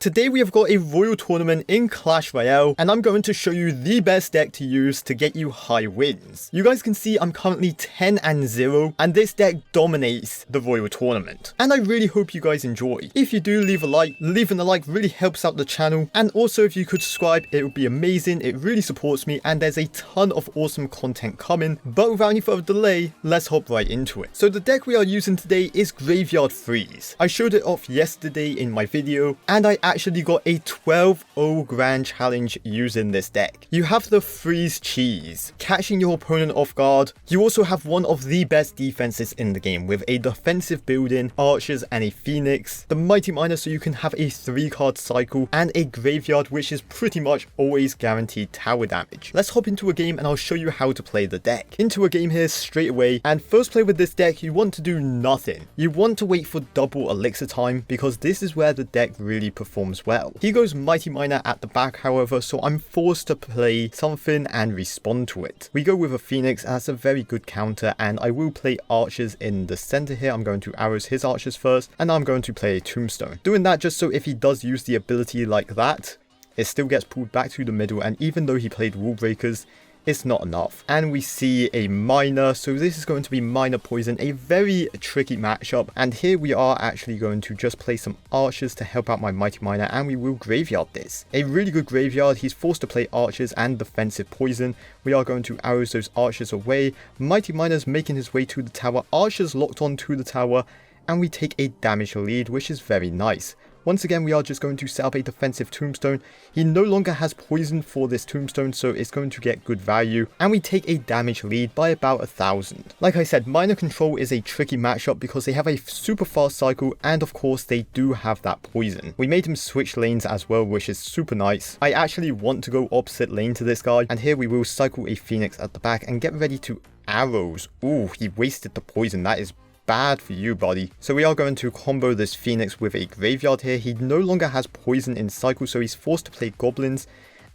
Today we have got a Royal tournament in Clash Royale, and I'm going to show you the best deck to use to get you high wins. You guys can see I'm currently 10-0, and this deck dominates the Royal tournament. And I really hope you guys enjoy. If you do, leave a like. Leaving a like really helps out the channel, and also if you could subscribe, it would be amazing. It really supports me, and there's a ton of awesome content coming. But without any further delay, let's hop right into it. So the deck we are using today is Graveyard Freeze. I showed it off yesterday in my video, and I actually got a 12-0 grand challenge using this deck. You have the freeze cheese, catching your opponent off guard. You also have one of the best defenses in the game with a defensive building, archers and a phoenix, the mighty miner so you can have a 3-card cycle, and a graveyard which is pretty much always guaranteed tower damage. Let's hop into a game and I'll show you how to play the deck. Into a game here straight away, and first play with this deck you want to do nothing. You want to wait for double elixir time because this is where the deck really performs well. He goes mighty miner at the back however, so I'm forced to play something and respond to it. We go with a phoenix as a very good counter, and I will play archers in the center here. I'm going to arrows his archers first, and I'm going to play a tombstone. Doing that just so if he does use the ability like that, it still gets pulled back to the middle, and even though he played rule breakers, it's not enough. And we see a miner, so this is going to be miner poison, a very tricky matchup. And here we are actually going to just play some archers to help out my mighty miner, and we will graveyard this. A really good graveyard. He's forced to play archers and defensive poison. We are going to arrows those archers away. Mighty miner's making his way to the tower, archers locked onto the tower, and we take a damage lead, which is very nice. Once again, we are just going to set up a defensive tombstone. He no longer has poison for this tombstone, so it's going to get good value. And we take a damage lead by about 1,000. Like I said, miner control is a tricky matchup because they have a super fast cycle, and of course they do have that poison. We made him switch lanes as well, which is super nice. I actually want to go opposite lane to this guy, and here we will cycle a phoenix at the back and get ready to arrows. Ooh, he wasted the poison. That is bad for you, buddy. So we are going to combo this phoenix with a graveyard here. He no longer has poison in cycle, so he's forced to play goblins.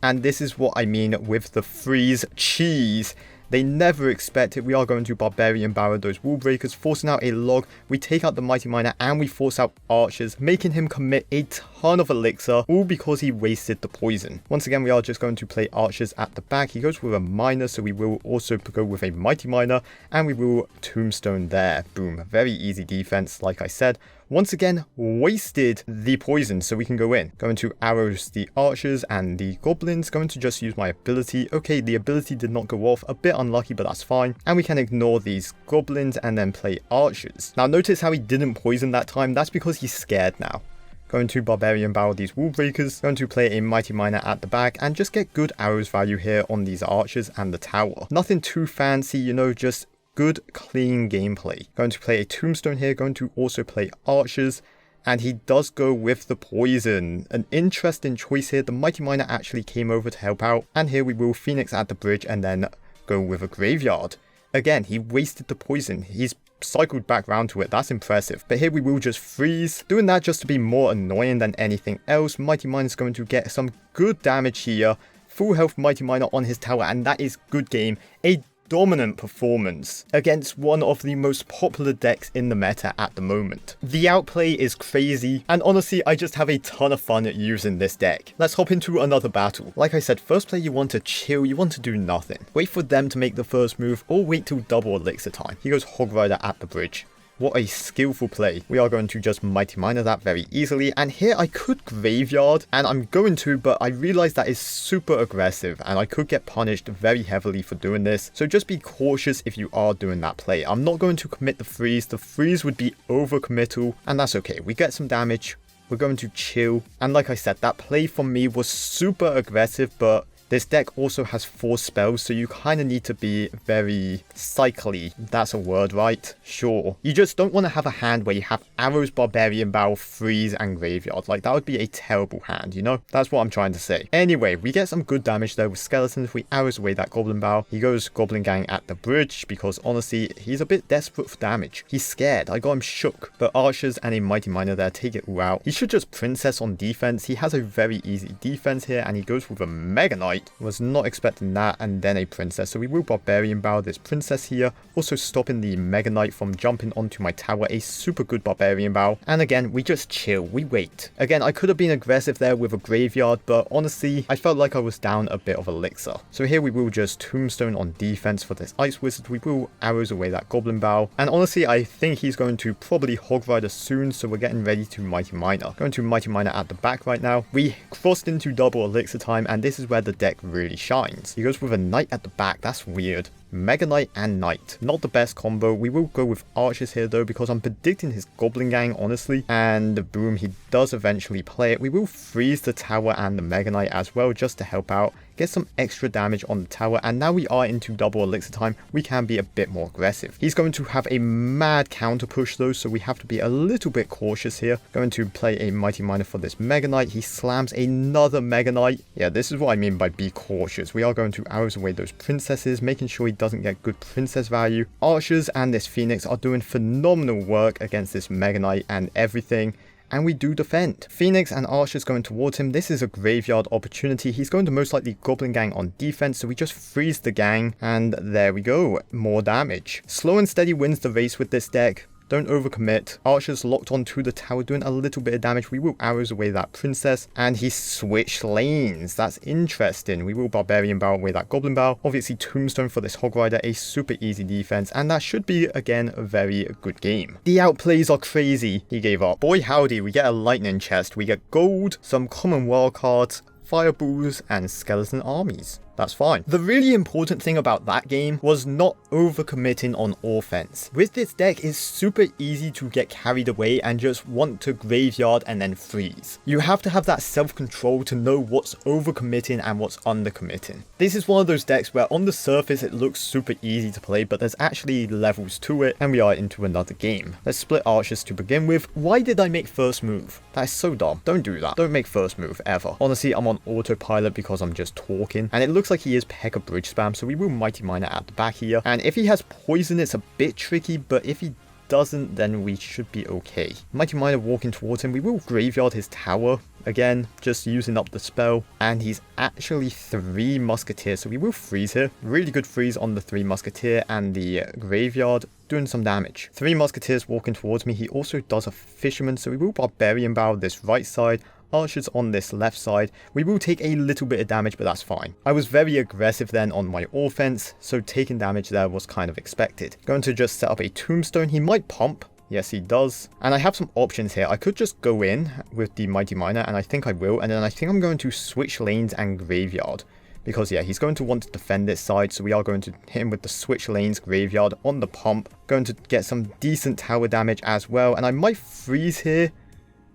And this is what I mean with the freeze cheese. They never expect it. We are going to barbarian barrow those wall breakers, forcing out a log. We take out the mighty miner and we force out archers, making him commit a ton of elixir, all because he wasted the poison. Once again, we are just going to play archers at the back. He goes with a miner, so we will also go with a mighty miner, and we will tombstone there. Boom. Very easy defense, like I said. Once again, wasted the poison, so we can go in. Going to arrows the archers and the goblins. Going to just use my ability. Okay, the ability did not go off. A bit unlucky, but that's fine. And we can ignore these goblins and then play archers. Now, notice how he didn't poison that time. That's because he's scared now. Going to barbarian barrel these wall breakers. Going to play a mighty miner at the back and just get good arrows value here on these archers and the tower. Nothing too fancy, you know, just good clean gameplay. Going to play a tombstone here, going to also play archers, and he does go with the poison. An interesting choice here. The mighty miner actually came over to help out, and here we will phoenix at the bridge and then go with a graveyard. Again, he wasted the poison. He's cycled back round to it. That's impressive. But here we will just freeze, doing that just to be more annoying than anything else. Mighty miner is going to get some good damage here. Full health mighty miner on his tower, and that is good game. A dominant performance against one of the most popular decks in the meta at the moment. The outplay is crazy, and honestly I just have a ton of fun using this deck. Let's hop into another battle. Like I said, first play you want to chill, you want to do nothing. Wait for them to make the first move, or wait till double elixir time. He goes Hog Rider at the bridge. What a skillful play. We are going to just mighty miner that very easily, and here I could graveyard, and I'm going to, but I realize that is super aggressive and I could get punished very heavily for doing this, so just be cautious if you are doing that play. I'm not going to commit the freeze. The freeze would be over committal, and that's okay. We get some damage, we're going to chill, and like I said, that play from me was super aggressive, but this deck also has 4 spells, so you kind of need to be very cycly. That's a word, right? Sure. You just don't want to have a hand where you have arrows, barbarian barrel, freeze, and graveyard. Like, that would be a terrible hand, you know? That's what I'm trying to say. Anyway, we get some good damage there with skeletons. We arrows away that goblin barrel. He goes goblin gang at the bridge because honestly, he's a bit desperate for damage. He's scared. I got him shook. But archers and a mighty miner there take it all out. He should just princess on defense. He has a very easy defense here, and he goes with a mega knight. Knight. Was not expecting that, and then a Princess. So we will Barbarian Bow this Princess here, also stopping the Mega Knight from jumping onto my tower. A super good Barbarian Bow. And again, we just chill, we wait. Again, I could have been aggressive there with a Graveyard, but honestly, I felt like I was down a bit of Elixir. So here we will just Tombstone on defense for this Ice Wizard. We will arrows away that Goblin Bow. And honestly, I think he's going to probably Hog Rider soon, so we're getting ready to Mighty Miner. Going to Mighty Miner at the back right now. We crossed into double Elixir time, and this is where the deck really shines. He goes with a Knight at the back. That's weird. Mega Knight and Knight. Not the best combo. We will go with Archers here though, because I'm predicting his Goblin Gang, honestly. And boom, he does eventually play it. We will freeze the tower and the Mega Knight as well, just to help out. Get some extra damage on the tower, and now we are into double Elixir time. We can be a bit more aggressive. He's going to have a mad counter push though, so we have to be a little bit cautious here. Going to play a Mighty Miner for this Mega Knight. He slams another Mega Knight. Yeah, this is what I mean by be cautious. We are going to arrows away those princesses, making sure he doesn't get good princess value. Archers and this Phoenix are doing phenomenal work against this Mega Knight and everything. And we do defend. Phoenix and Archers going towards him. This is a Graveyard opportunity. He's going to most likely Goblin Gang on defense, so we just freeze the gang, and there we go. More damage. Slow and steady wins the race with this deck. Don't overcommit. Archers locked onto the tower, doing a little bit of damage. We will arrows away that princess, and he switched lanes. That's interesting. We will Barbarian Bow away that Goblin Bow. Obviously, Tombstone for this Hog Rider, a super easy defense, and that should be, again, a very good game. The outplays are crazy. He gave up. Boy howdy, we get a Lightning Chest. We get gold, some common wild cards, fireballs, and skeleton armies. That's fine. The really important thing about that game was not overcommitting on offense. With this deck, it's super easy to get carried away and just want to Graveyard and then freeze. You have to have that self-control to know what's overcommitting and what's undercommitting. This is one of those decks where on the surface it looks super easy to play, but there's actually levels to it, and we are into another game. Let's split Archers to begin with. Why did I make first move? That is so dumb. Don't do that. Don't make first move ever. Honestly, I'm on autopilot because I'm just talking, and it looks like he is P.E.K.K.A bridge spam, so we will Mighty Miner at the back here. And if he has poison, it's a bit tricky, but if he doesn't, then we should be okay. Mighty Miner walking towards him. We will Graveyard his tower. Again, just using up the spell. And he's actually 3 Musketeers, so we will freeze here. Really good freeze on the 3 Musketeer and the Graveyard, doing some damage. 3 Musketeers walking towards me. He also does a Fisherman, so we will Barbarian Bow this right side. Archers on this left side. We will take a little bit of damage, but that's fine. I was very aggressive then on my offense, so taking damage there was kind of expected. Going to just set up a Tombstone. He might pump. Yes, he does. And I have some options here. I could just go in with the Mighty Miner, and I think I will. And then I think I'm going to switch lanes and Graveyard. Because yeah, he's going to want to defend this side, so we are going to hit him with the switch lanes Graveyard on the pump. Going to get some decent tower damage as well. And I might freeze here.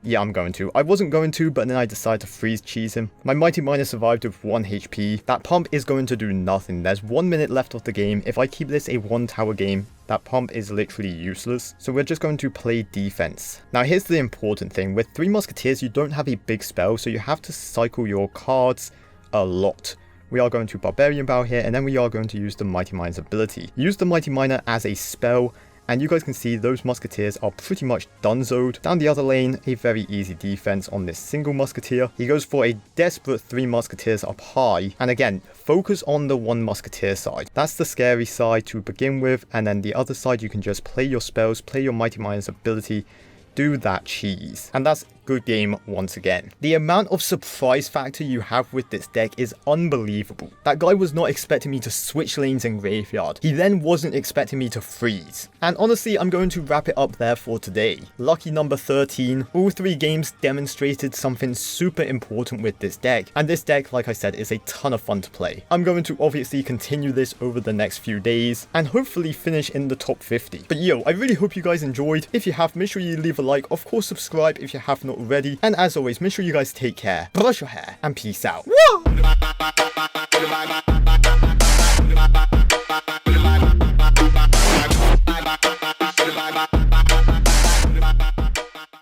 Yeah, I'm going to. I wasn't going to, but then I decided to freeze cheese him. My Mighty Miner survived with 1 HP. That pump is going to do nothing. There's 1 minute left of the game. If I keep this a 1 tower game, that pump is literally useless. So we're just going to play defense. Now here's the important thing. With 3 Musketeers, you don't have a big spell, so you have to cycle your cards a lot. We are going to Barbarian Bow here, and then we are going to use the Mighty Miner's ability. Use the Mighty Miner as a spell, and you guys can see those Musketeers are pretty much donezoed. Down the other lane, a very easy defense on this single Musketeer. He goes for a desperate 3 Musketeers up high. And again, focus on the 1 Musketeer side. That's the scary side to begin with. And then the other side, you can just play your spells, play your Mighty Miner's ability, do that cheese. And that's good game once again. The amount of surprise factor you have with this deck is unbelievable. That guy was not expecting me to switch lanes in Graveyard. He then wasn't expecting me to freeze. And honestly, I'm going to wrap it up there for today. Lucky number 13. All 3 games demonstrated something super important with this deck. And this deck, like I said, is a ton of fun to play. I'm going to obviously continue this over the next few days and hopefully finish in the top 50. But yo, I really hope you guys enjoyed. If you have, make sure you leave a like. Of course, subscribe if you have not already. And as always, make sure you guys take care, brush your hair, and peace out. Woo!